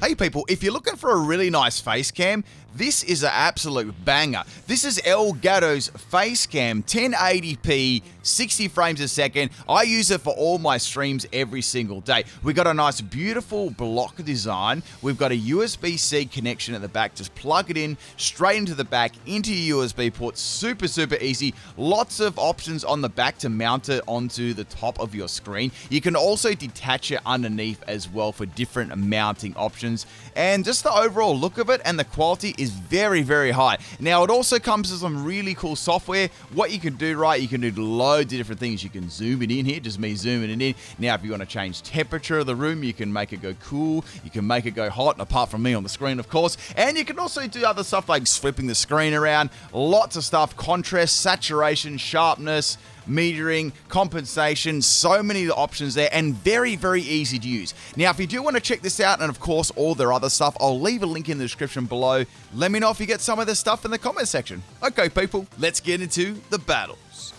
Hey people, if you're looking for a really nice face cam, this is an absolute banger. This is Elgato's face cam, 1080p, 60 frames a second. I use it for all my streams every single day. We got a nice beautiful block design. We've got a USB-C connection at the back. Just plug it in straight into the back, into your USB port. Super, super easy. Lots of options on the back to mount it onto the top of your screen. You can also detach it underneath as well for different mounting options. And just the overall look of it and the quality is very, very high. Now, it also comes with some really cool software. What you can do, right, you can do loads of different things. You can zoom it in here, just me zooming it in. Now, if you want to change temperature of the room, you can make it go cool. You can make it go hot, apart from me on the screen, of course. And you can also do other stuff like flipping the screen around. Lots of stuff, contrast, saturation, sharpness, metering, compensation, so many options there, and very, very easy to use. Now, if you do want to check this out, and of course all their other stuff, I'll leave a link in the description below. Let me know if you get some of this stuff in the comment section. Okay, people, let's get into the battles.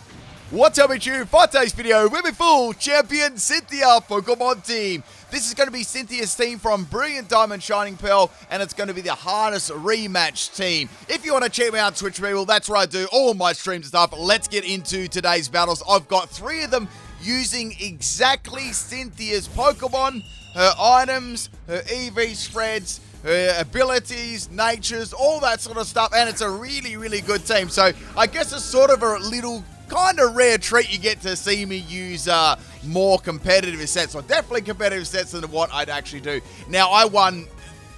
What's up, it's you? For today's video, we're with full champion Cynthia Pokemon team. This is going to be Cynthia's team from Brilliant Diamond Shining Pearl, and it's going to be the Harness Rematch team. If you want to check me out on Twitch, people, that's where I do all my streams and stuff. Let's get into today's battles. I've got 3 of them using exactly Cynthia's Pokemon, her items, her EV spreads, her abilities, natures, all that sort of stuff, and it's a really, really good team. So I guess it's sort of a little kind of rare treat you get to see me use more competitive sets, or definitely competitive sets than what I'd actually do. Now,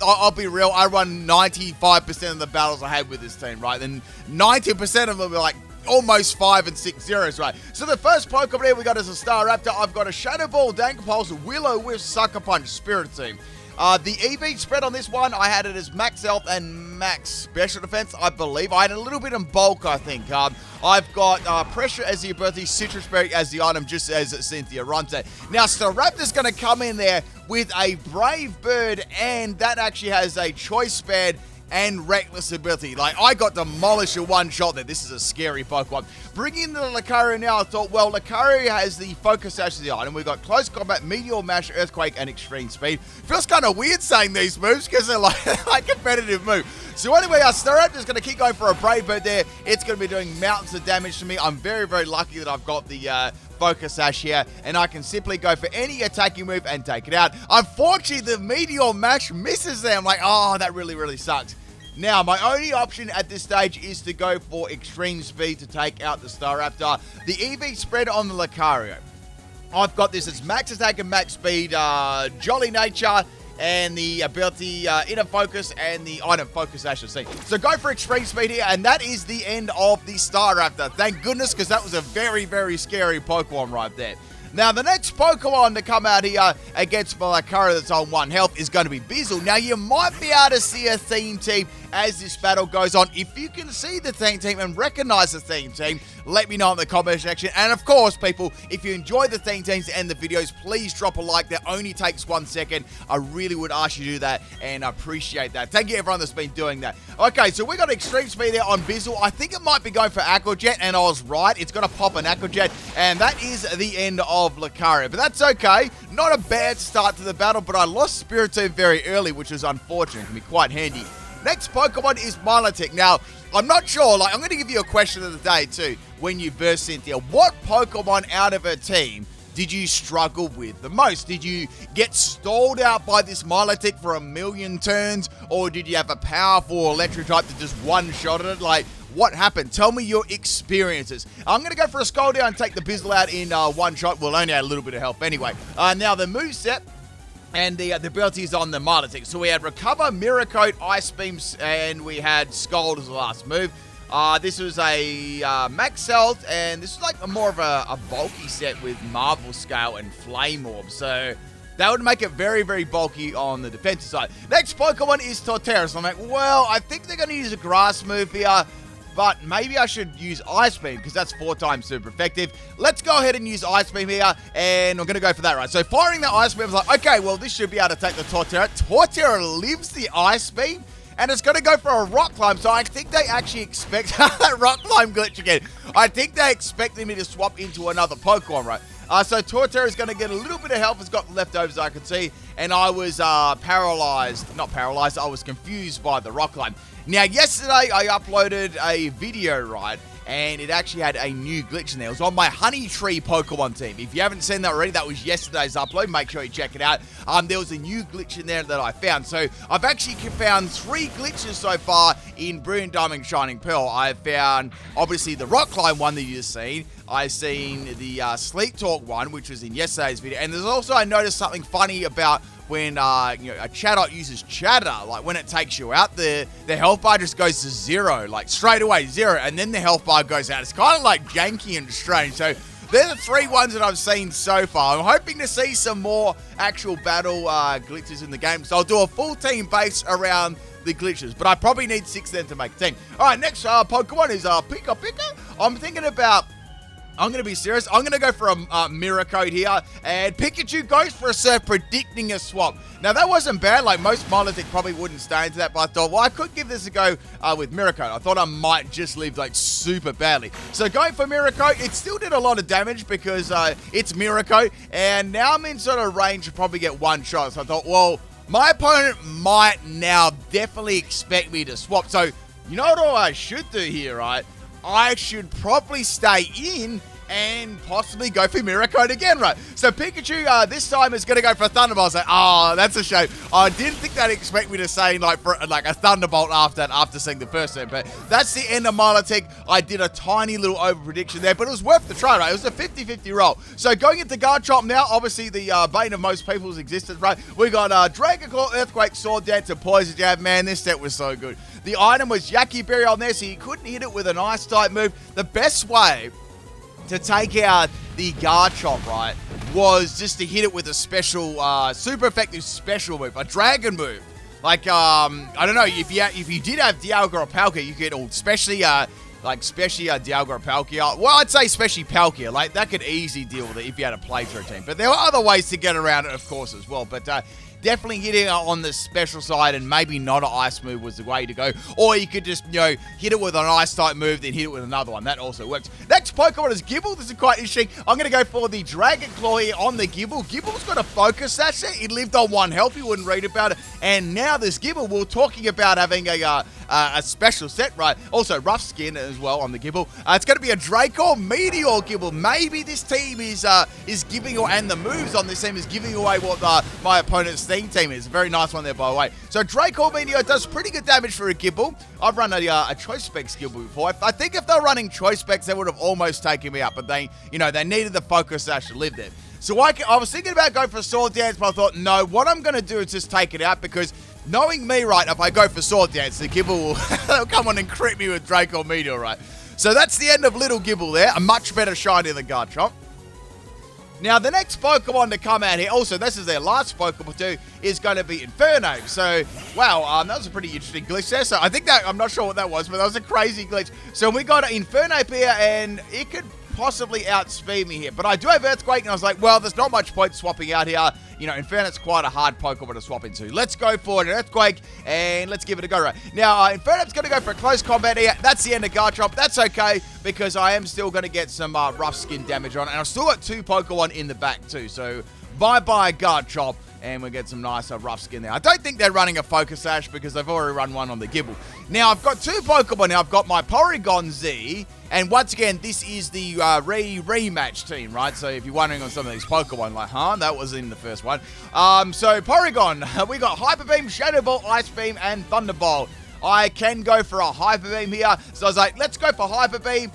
I'll be real, I won 95% of the battles I had with this team, right? And 90% of them were like almost 5 and 6 zeros, right? So the first Pokemon here we got is a Staraptor. I've got a Shadow Ball, Dank Pulse, Will-O-Wisp, Sucker Punch, Spirit Team. The EV spread on this one, I had it as max health and max special defense, I believe. I had a little bit in bulk, I think. I've got pressure as the ability, citrus berry as the item, just as Cynthia runs it. Now, Staraptor's going to come in there with a Brave Bird, and that actually has a choice bed and reckless ability. Like, I got demolished in one shot there. This is a scary Pokemon. Bringing in the Lucario now, I thought, well, Lucario has the Focus Sash as the item. We've got Close Combat, Meteor Mash, Earthquake, and Extreme Speed. Feels kind of weird saying these moves because they're like competitive move. So anyway, our Staraptor's going to keep going for a Brave Bird there. It's going to be doing mountains of damage to me. I'm very, very lucky that I've got the Focus Sash here, and I can simply go for any attacking move and take it out. Unfortunately, the Meteor Mash misses there. I'm like, oh, that really, really sucks. Now, my only option at this stage is to go for Extreme Speed to take out the Staraptor. The EV spread on the Lucario, I've got this as max attack and max speed, Jolly Nature, and the ability Inner Focus and the item Focus, I should say. So go for Extreme Speed here, and that is the end of the Staraptor. Thank goodness, because that was a very, very scary Pokemon right there. Now, the next Pokemon to come out here against my Lucario that's on 1 health is going to be Bizzle. Now, you might be able to see a theme team as this battle goes on. If you can see the theme team and recognize the theme team, let me know in the comment section. And of course, people, if you enjoy the theme teams and the videos, please drop a like. That only takes 1 second. I really would ask you to do that, and I appreciate that. Thank you, everyone that's been doing that. Okay, so we got Extreme Speed there on Bizzle. I think it might be going for Aqua Jet, and I was right. It's going to pop an Aqua Jet, and that is the end of Lucario. But that's okay. Not a bad start to the battle, but I lost Spirit Team very early, which is unfortunate. It can be quite handy. Next Pokemon is Milotic. Now, I'm not sure. I'm going to give you a question of the day, too, when you verse Cynthia. What Pokemon out of her team did you struggle with the most? Did you get stalled out by this Milotic for 1,000,000 turns? Or did you have a powerful electric type that just one-shotted it? Like, what happened? Tell me your experiences. I'm going to go for a Skull Down and take the Bizzle out in one shot. We'll only add a little bit of help anyway. Now, the moveset and the abilities on the Milotic. So we had Recover, Mirror Coat, Ice Beams, and we had Scald as the last move. This was a max health, and this is like more of a bulky set with Marvel Scale and Flame Orb. So that would make it very, very bulky on the defensive side. Next Pokemon is Torterra. So I'm like, well, I think they're going to use a grass move here, but maybe I should use Ice Beam because that's 4 times super effective. Let's go ahead and use Ice Beam here, and I'm going to go for that, right? So firing that Ice Beam, I was like, okay, well, this should be able to take the Torterra. Torterra lives the Ice Beam, and it's going to go for a rock climb. So I think they actually expect that rock climb glitch again. I think they expected me to swap into another Pokemon, right? So Torterra is going to get a little bit of health. It's got leftovers, I could see. And I was paralyzed. Not paralyzed. I was confused by the rock climb. Now, yesterday I uploaded a video, right? And it actually had a new glitch in there. It was on my Honey Tree Pokemon team. If you haven't seen that already, that was yesterday's upload. Make sure you check it out. There was a new glitch in there that I found. So I've actually found 3 glitches so far in Brilliant Diamond Shining Pearl. I found, obviously, the Rock Climb one that you've seen. I've seen the Sleep Talk one, which was in yesterday's video. And there's also, I noticed something funny about when a Chatot uses Chatter, like when it takes you out, the health bar just goes to 0, like straight away 0, and then the health bar goes out. It's kind of like janky and strange. So they're the 3 ones that I've seen so far. I'm hoping to see some more actual battle glitches in the game. So I'll do a full team base around the glitches, but I probably need 6 then to make a team. All right, next Pokemon is Pika Pika. I'm thinking about, I'm going to be serious. I'm going to go for a mirror code here. And Pikachu goes for a Surf, predicting a swap. Now, that wasn't bad. Like, most Milotic probably wouldn't stay into that. But I thought, well, I could give this a go with mirror code. I thought I might just live, like, super badly. So, going for mirror code, it still did a lot of damage because it's mirror code. And now I'm in sort of range to probably get 1 shot. So, I thought, well, my opponent might now definitely expect me to swap. So, you know what I should do here, right? I should probably stay in and possibly go for Mirror Code again, right? So Pikachu this time is going to go for a Thunderbolt. I was like, oh, that's a shame. I didn't think they'd expect me to say like a Thunderbolt after seeing the first turn, but that's the end of Milotic. I did a tiny little over prediction there, but it was worth the try, right? It was a 50-50 roll. So going into Garchomp now, obviously the bane of most people's existence, right? We got Dragon Claw, Earthquake, Sword Dance, and Poison Jab. Man, this set was so good. The item was Yaki Berry on there, so you couldn't hit it with an Ice type move. The best way to take out the Garchomp, right, was just to hit it with a special, super effective special move, a dragon move. Like, I don't know, if you did have Dialga or Palkia, you could, especially Dialga or Palkia. Well, I'd say especially Palkia. Like, that could easily deal with it if you had a playthrough team. But there were other ways to get around it, of course, as well. But definitely hitting it on the special side and maybe not an ice move was the way to go. Or you could just, hit it with an ice type move, then hit it with another one. That also works. Next Pokemon is Gible. This is quite interesting. I'm going to go for the Dragon Claw here on the Gible. Gible's got a focus sash there. It lived on 1 health. You wouldn't read about it. And now this Gible, we're talking about having a special set, right? Also, rough skin as well on the Gible. It's going to be a Draco Meteor Gible. Maybe this team is giving away, and the moves on this team is giving away what my opponent's team is. A very nice one there, by the way. So Draco Meteor does pretty good damage for a Gible. I've run a Choice Specs Gible before. I think if they're running Choice Specs, they would have almost taken me out, but they needed the focus sash to live there. So I was thinking about going for Sword Dance, but I thought, no, what I'm going to do is just take it out, because knowing me, right, if I go for Sword Dance, the Gible will come on and crit me with Draco Meteor, right? So that's the end of Little Gible there. A much better shiny than Garchomp. Now, the next Pokemon to come out here, also, this is their last Pokemon too, is going to be Inferno. So, wow, that was a pretty interesting glitch there. So, I think that, I'm not sure what that was, but that was a crazy glitch. So, we got an Inferno here, and it could possibly outspeed me here. But I do have Earthquake, and I was like, well, there's not much point swapping out here. Inferno's quite a hard Pokemon to swap into. Let's go for an Earthquake, and let's give it a go, right? Now, Inferno's going to go for a close combat here. That's the end of Garchomp. That's okay, because I am still going to get some rough skin damage on it. And I've still got 2 Pokemon in the back, too. So, bye-bye, Garchomp. And we get some nice rough skin there. I don't think they're running a Focus Sash because they've already run one on the Gible. Now, I've got 2 Pokemon now. I've got my Porygon Z. And once again, this is the rematch team, right? So if you're wondering on some of these Pokemon, like, that was in the first one. So Porygon, we got Hyper Beam, Shadow Ball, Ice Beam, and Thunderbolt. I can go for a Hyper Beam here. So I was like, let's go for Hyper Beam.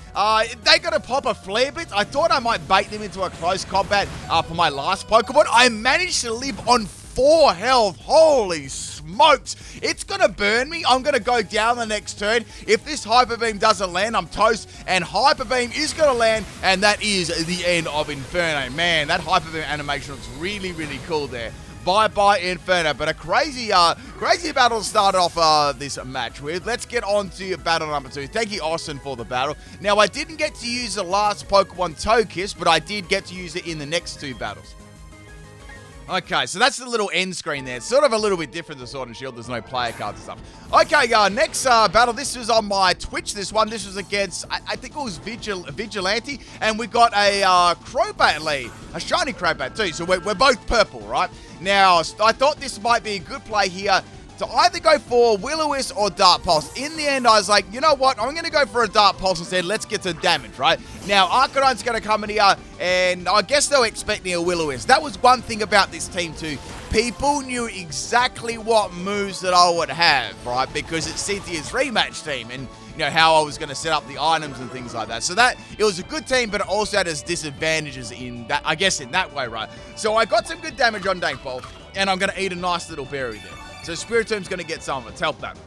They got to pop a Flare Blitz. I thought I might bait them into a close combat for my last Pokemon. I managed to live on 4 health. Holy smokes. It's going to burn me. I'm going to go down the next turn. If this Hyper Beam doesn't land, I'm toast. And Hyper Beam is going to land. And that is the end of Inferno. Man, that Hyper Beam animation looks really, really cool there. Bye-bye, Inferno. But a crazy battle started off this match with. Let's get on to battle number 2. Thank you, Austin, for the battle. Now, I didn't get to use the last Pokemon Togekiss, but I did get to use it in the next 2 battles. Okay, so that's the little end screen there. It's sort of a little bit different to Sword and Shield. There's no player cards and stuff. Okay, next battle. This was on my Twitch, this one. This was against, I think it was Vigilante. And we got a Crobat lead. A shiny Crobat too. So we're both purple, right? Now, I thought this might be a good play here to either go for Will-O-Wisp or Dark Pulse. In the end, I was like, you know what? I'm going to go for a Dark Pulse instead. Let's get some damage, right? Now, Arcanine's going to come in here, and I guess they were expecting a Will-O-Wisp. That was one thing about this team, too. People knew exactly what moves that I would have, right? Because it's Cynthia's rematch team, and you know how I was going to set up the items and things like that. So it was a good team, but it also had its disadvantages in that, I guess, in that way, right? So I got some good damage on Dankball, and I'm going to eat a nice little berry there. So Spiritom's going to get some of it to help that.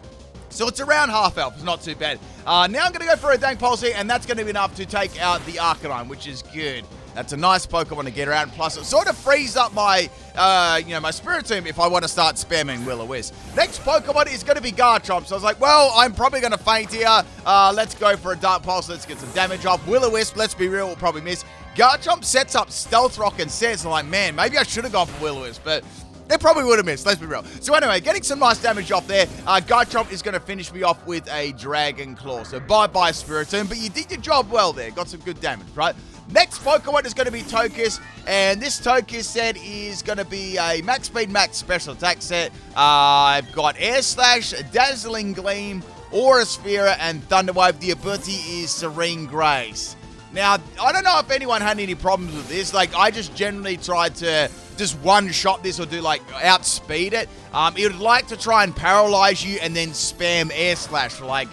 So it's around half health. It's not too bad. Now I'm going to go for a Dank Pulse here, and that's going to be enough to take out the Arcanine, which is good. That's a nice Pokemon to get around. Plus, it sort of frees up my, my Spiritomb if I want to start spamming Will-O-Wisp. Next Pokemon is going to be Garchomp. So I was like, well, I'm probably going to faint here. Let's go for a Dark Pulse. Let's get some damage off. Will-O-Wisp, let's be real, will probably miss. Garchomp sets up Stealth Rock and Sense. I'm like, man, maybe I should have gone for Will-O-Wisp, but it probably would have missed, let's be real. So anyway, getting some nice damage off there. Garchomp is going to finish me off with a Dragon Claw. So bye-bye, Spiritomb, but you did your job well there. Got some good damage, right? Next Pokemon is going to be Tokus, and this Tokus set is going to be a Max Speed, Max Special Attack set. I've got Air Slash, Dazzling Gleam, Aura Sphere, and Thunder Wave. The ability is Serene Grace. Now, I don't know if anyone had any problems with this. Like, I just generally tried to just one-shot this or do, like, outspeed it. It would like to try and paralyze you and then spam Air Slash for, like,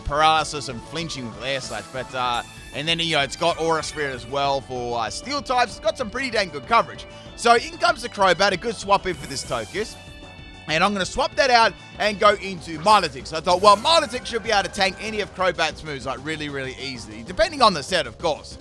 paralysis and flinching with Air Slash. But, and then, it's got Aura Sphere as well for Steel types. It's got some pretty dang good coverage. So, in comes the Crobat, a good swap in for this Tokus. And I'm going to swap that out and go into Milotic. So I thought, well, Milotic should be able to tank any of Crobat's moves, like, really, really easily. Depending on the set, of course.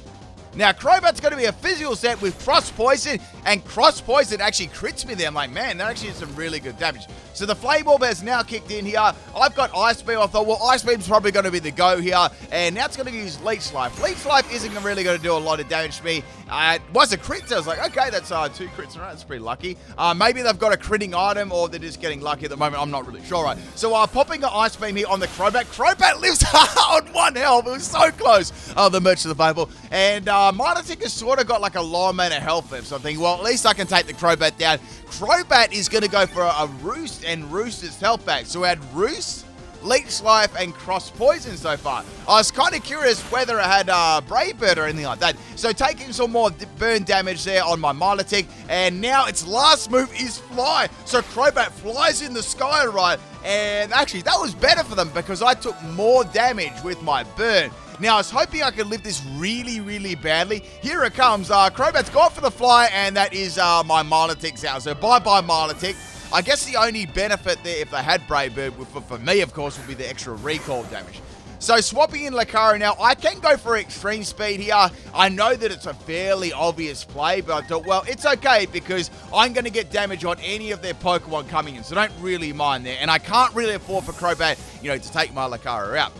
Now, Crobat's going to be a physical set with Cross Poison, and Cross Poison actually crits me there. I'm like, man, that actually is some really good damage. So the Flame Orb has now kicked in here. I've got Ice Beam. I thought, well, Ice Beam's probably going to be the go here, and now it's going to use Leech Life. Leech Life isn't really going to do a lot of damage to me. It was a crit, so I was like, okay, that's 2 crits in a row. That's pretty lucky. Maybe they've got a critting item, or they're just getting lucky at the moment. I'm not really sure, right? So popping an Ice Beam here on the Crobat. Crobat lives on 1 health. It was so close. Oh, the merch of the Bible. And Milotic has sort of got like a low amount of health left. So I'm thinking, well, at least I can take the Crobat down. Crobat is going to go for a Roost and Roost its health back. So we had Roost, Leech Life, and Cross Poison so far. I was kind of curious whether it had Brave Bird or anything like that. So taking some more burn damage there on my Milotic. And now its last move is Fly. So Crobat flies in the sky, right? And actually, that was better for them because I took more damage with my burn. Now, I was hoping I could live this really, really badly. Here it comes. Crobat's gone for the fly, and that is my Milotic's out. So bye-bye, Milotic. I guess the only benefit there, if they had Brave Bird, for me, of course, would be the extra recall damage. So swapping in Lucario now, I can go for Extreme Speed here. I know that it's a fairly obvious play, but I thought, well, it's okay because I'm going to get damage on any of their Pokemon coming in, so don't really mind there. And I can't really afford for Crobat, to take my Lucario out.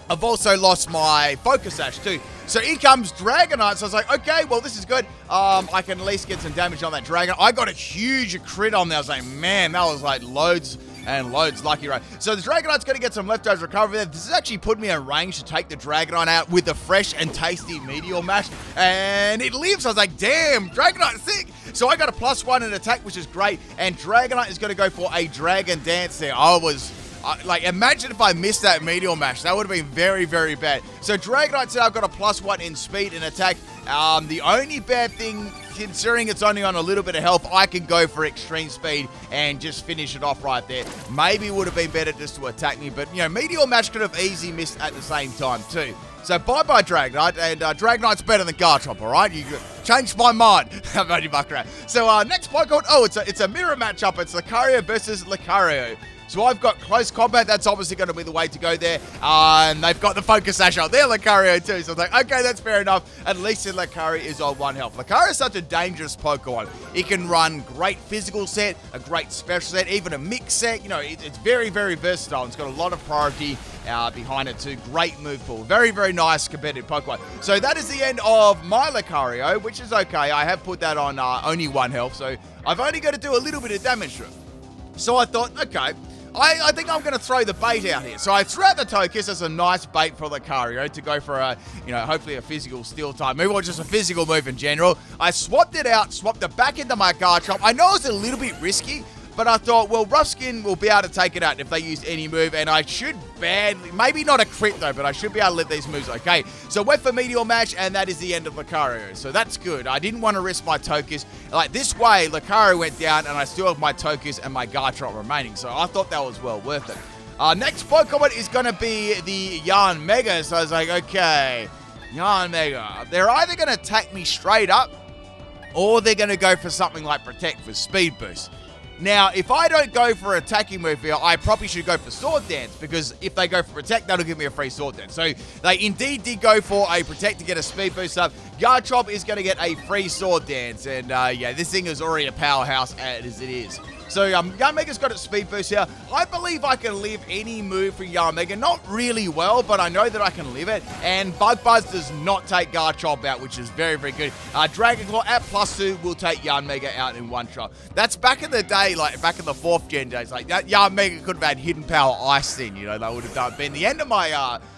I've also lost my Focus Sash too. So in comes Dragonite. So I was like, okay, well, this is good. I can at least get some damage on that Dragon. I got a huge crit on there. I was like, man, that was like loads and loads lucky, right? So the Dragonite's going to get some leftovers recovery there. This has actually put me in range to take the Dragonite out with the fresh and tasty Meteor Mash. And it lives. I was like, damn, Dragonite's sick. So I got a +1 in attack, which is great. And Dragonite is going to go for a Dragon Dance there. Imagine if I missed that Meteor Mash. That would have been very, very bad. So Dragonite said I've got a +1 in speed and attack. The only bad thing, considering it's only on a little bit of health, I can go for Extreme Speed and just finish it off right there. Maybe it would have been better just to attack me, but, Meteor Mash could have easily missed at the same time too. So bye-bye, Dragonite, and Dragonite's better than Garchomp, all right? You changed my mind. How about you, Buckrat? So next Pokemon, it's a mirror matchup. It's Lucario versus Lucario. So I've got close combat. That's obviously going to be the way to go there. And they've got the focus sash on their Lucario too. So I was like, okay, that's fair enough. At least the Lucario is on 1 health. Lucario is such a dangerous Pokemon. It can run great physical set, a great special set, even a mix set. You know, it's very, very versatile. It's got a lot of priority behind it too. Great move pool. Very, very nice competitive Pokemon. So that is the end of my Lucario, which is okay. I have put that on only 1 health. So I've only got to do a little bit of damage to it. So I thought, okay, I think I'm going to throw the bait out here. So I threw out the Tokus as a nice bait for Lucario to go for a, hopefully a physical steel type move or just a physical move in general. I swapped it out, swapped it back into my Garchomp. I know it's a little bit risky, but I thought, well, Rough Skin will be able to take it out if they use any move, and I should badly, maybe not a crit though, but I should be able to let these moves okay. So went for Meteor Mash, and that is the end of Lucario. So that's good. I didn't want to risk my Tokus. Like this way, Lucario went down, and I still have my Tokus and my Garchomp remaining. So I thought that was well worth it. Next Pokemon is going to be the Yarn Mega. So I was like, okay, Yarn Mega. They're either going to attack me straight up, or they're going to go for something like Protect for Speed Boost. Now, if I don't go for attacking move here, I probably should go for Sword Dance, because if they go for Protect, that'll give me a free Sword Dance. So they indeed did go for a Protect to get a speed boost up. Garchomp is going to get a free Sword Dance, and yeah, this thing is already a powerhouse as it is. So Yarn Mega's got its speed boost here. I believe I can live any move for Yarn Mega. Not really well, but I know that I can live it. And Bug Buzz does not take Garchomp out, which is very, very good. Dragon Claw at +2 will take Yarn Mega out in one shot. That's back in the day, like back in the 4th gen days. Like that Yarn Mega could have had Hidden Power Ice then, that would have been the end of my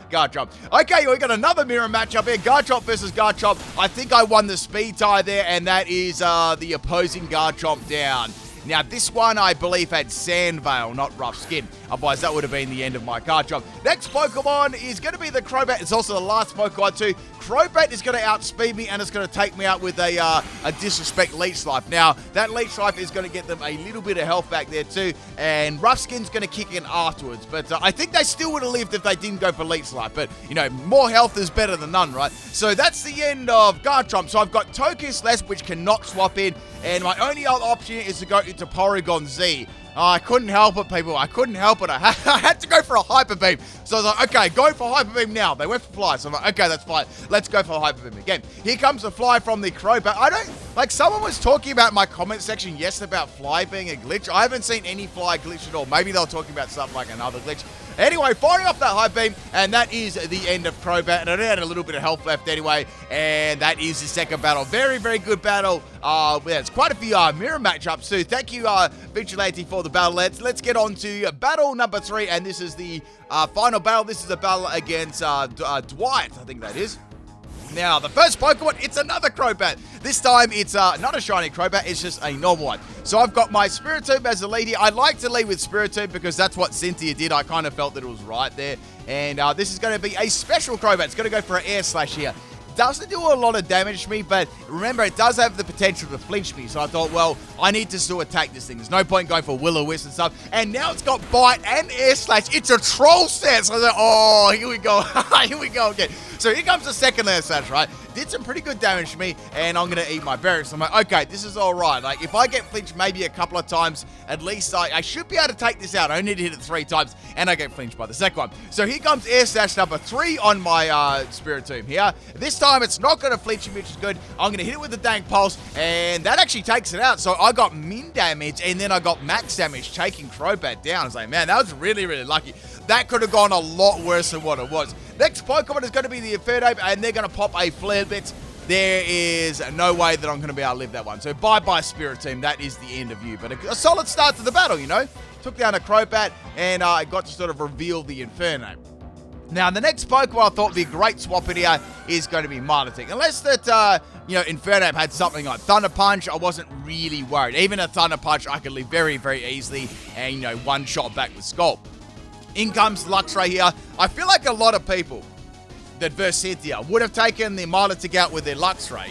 Garchomp. Okay, we got another mirror matchup here. Garchomp versus Garchomp. I think I won the speed tie there, and that is the opposing Garchomp down. Now, this one, I believe, had Sand Veil, not Rough Skin. Otherwise, that would have been the end of my Garchomp. Next Pokemon is going to be the Crobat. It's also the last Pokemon, too. Crobat is going to outspeed me, and it's going to take me out with a Disrespect Leech Life. Now, that Leech Life is going to get them a little bit of health back there, too. And Rough Skin's going to kick in afterwards. But I think they still would have lived if they didn't go for Leech Life. But, more health is better than none, right? So that's the end of Garchomp. So I've got Tokus left, which cannot swap in. And my only other option is to go into Porygon Z. I couldn't help it, people. I couldn't help it. I had to go for a Hyper Beam. So I was like, okay, go for Hyper Beam now. They went for Fly. So I'm like, okay, that's fine. Let's go for Hyper Beam again. Here comes the Fly from the Crobat. Someone was talking about my comment section yesterday about Fly being a glitch. I haven't seen any Fly glitch at all. Maybe they were talking about something like another glitch. Anyway, firing off that Hyper Beam, and that is the end of Crobat. And I had a little bit of health left anyway, and that is the second battle. Very, very good battle. There's quite a few mirror matchups too. Thank you, Vigilante, for the battle. Let's get on to battle number 3, and this is the final battle. This is a battle against Dwight, I think that is. Now, the first Pokemon, it's another Crobat. This time, it's not a shiny Crobat, it's just a normal one. So I've got my Spiritomb as the lead here. I like to lead with Spiritomb because that's what Cynthia did. I kind of felt that it was right there. And this is going to be a special Crobat. It's going to go for an Air Slash here. Doesn't do a lot of damage to me, but remember, it does have the potential to flinch me. So I thought, well, I need to still attack this thing. There's no point going for Will-O-Wisp and stuff. And now it's got Bite and Air Slash. It's a Troll set. So I was like, oh, here we go. Here we go again. So here comes the second Air Slash, right? Did some pretty good damage to me, and I'm going to eat my berries. So I'm like, okay, this is all right. Like, if I get flinched maybe a couple of times, at least I should be able to take this out. I only need to hit it 3 times, and I get flinched by the second one. So here comes Air Slash number 3 on my Spiritomb here. This time, it's not going to flinch me, which is good. I'm going to hit it with the Dank Pulse, and that actually takes it out. So I got min damage, and then I got max damage, taking Crobat down. I was like, man, that was really, really lucky. That could have gone a lot worse than what it was. Next Pokemon is going to be the Infernape, and they're going to pop a Flare Blitz. There is no way that I'm going to be able to live that one. So bye-bye, Spiritomb. That is the end of you. But a solid start to the battle, Took down a Crobat, and I got to sort of reveal the Infernape. Now, the next Pokemon I thought would be a great swap in here is going to be Milotic. Unless that, Infernape had something like Thunder Punch, I wasn't really worried. Even a Thunder Punch, I could live very, very easily and, one shot back with Sculpt. In comes Luxray here. I feel like a lot of people that verse Cynthia would have taken the Milotic out with their Luxray,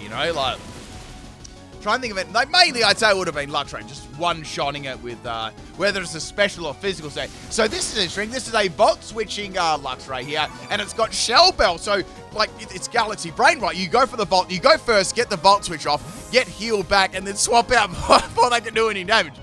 trying to think of it. Like, mainly, I'd say it would have been Luxray, just one-shotting it with, whether it's a special or physical state. So this is interesting. This is a Volt-switching Luxray here, and it's got Shell Bell. So, it's Galaxy Brain, right? You go for the Volt, you go first, get the Volt switch off, get healed back, and then swap out before they can do any damage.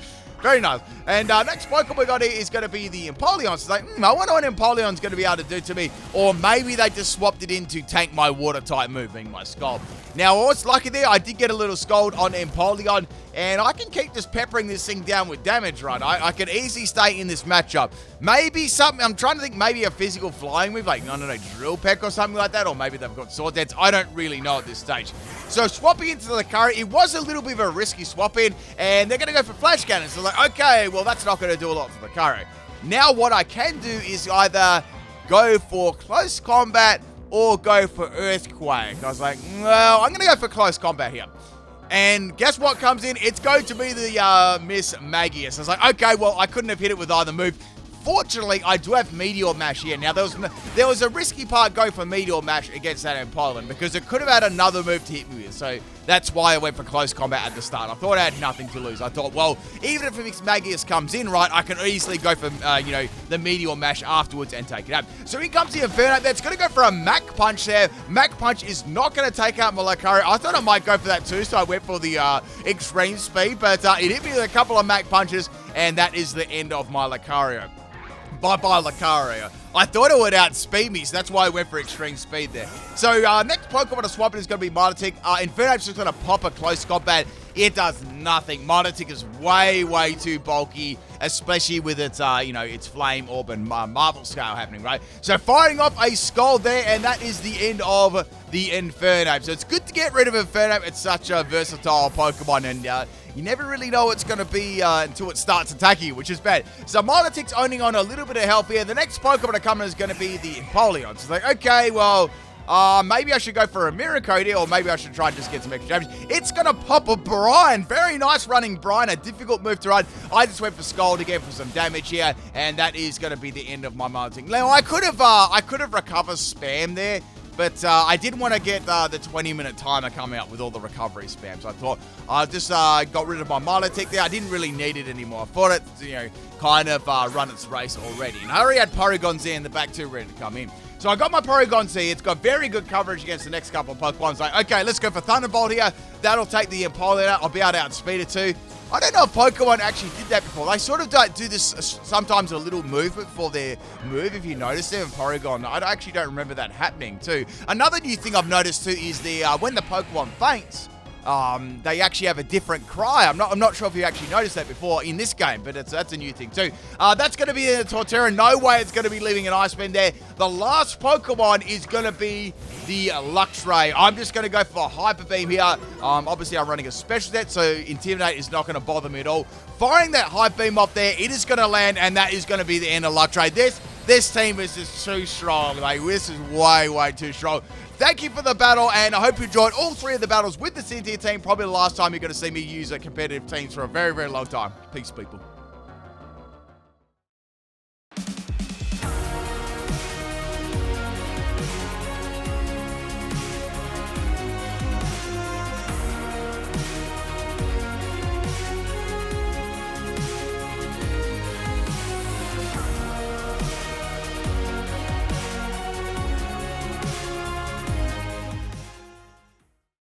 Very nice. And next Pokemon we got here is going to be the Empoleon. So it's like, I wonder what Empoleon's going to be able to do to me. Or maybe they just swapped it in to tank my water-type move, being my Scald. Now, I was lucky there. I did get a little Scald on Empoleon. And I can keep just peppering this thing down with damage, right? I can easily stay in this matchup. Maybe something, I'm trying to think, maybe a physical flying move, like, no, Drill Peck or something like that. Or maybe they've got Sword Dance. I don't really know at this stage. So swapping into the Lucario, it was a little bit of a risky swap in. And they're going to go for Flash Cannon. So like, okay, well, that's not going to do a lot for the Lucario. Now what I can do is either go for Close Combat or go for Earthquake. I was like, well, I'm going to go for Close Combat here. And guess what comes in? It's going to be the Miss Magius. I was like, okay, well, I couldn't have hit it with either move. Fortunately, I do have Meteor Mash here. Now, there was a risky part going for Meteor Mash against that Empoleon because it could have had another move to hit me with. So that's why I went for Close Combat at the start. I thought I had nothing to lose. I thought, well, even if Miss Magius comes in, right, I can easily go for, the Meteor Mash afterwards and take it out. So in comes the Inferno. That's going to go for a Mach Punch there. Mach Punch is not going to take out my Lucario. I thought I might go for that too, so I went for the Extreme Speed. But it hit me with a couple of Mach Punches, and that is the end of my Lucario. Bye-bye, Lucario. I thought it would outspeed me, so that's why I went for Extreme Speed there. So, next Pokemon to swap in is going to be Milotic. Inferno's just going to pop a Close Combat. It does nothing. Milotic is way too bulky, especially with its, its Flame Orb and Marvel Scale happening, right? So, firing off a Scald there, and that is the end of the Inferno. So, it's good to get rid of Inferno. It's such a versatile Pokemon, and you never really know what's going to be until it starts attacking you, which is bad. So Milotic's owning on a little bit of health here. The next Pokemon to come in is going to be the Empoleon. So it's like, okay, well, maybe I should go for a Miracle here, or maybe I should try and just get some extra damage. It's going to pop a Brine. Very nice running Brine, a difficult move to run. I just went for Scald again for some damage here, and that is going to be the end of my Milotic. Now, I could have recover spam there, but I didn't want to get the 20-minute timer come out with all the recovery spam. So I thought I just got rid of my Milotic there. I didn't really need it anymore. I thought it, kind of run its race already. And I already had Porygon Z in the back too ready to come in. So I got my Porygon Z. It's got very good coverage against the next couple of Pokemon. So, okay, let's go for Thunderbolt here. That'll take the Empoleon out. I'll be able to outspeed it too. I don't know if Pokemon actually did that before. They sort of do this sometimes a little movement for their move, if you notice them in Porygon. I actually don't remember that happening too. Another new thing I've noticed too is when the Pokemon faints, they actually have a different cry. I'm not sure if you actually noticed that before in this game, but that's a new thing too. That's going to be a Torterra. No way it's going to be leaving an Ice Beam there. The last Pokemon is going to be the Luxray. I'm just going to go for a Hyper Beam here. Obviously, I'm running a special set, so Intimidate is not going to bother me at all. Firing that Hyper Beam up there, it is going to land, and that is going to be the end of Luxray. This team is just too strong. Like, this is way too strong. Thank you for the battle, and I hope you enjoyed all three of the battles with the Cynthia team. Probably the last time you're going to see me use a competitive teams for a very long time. Peace, people.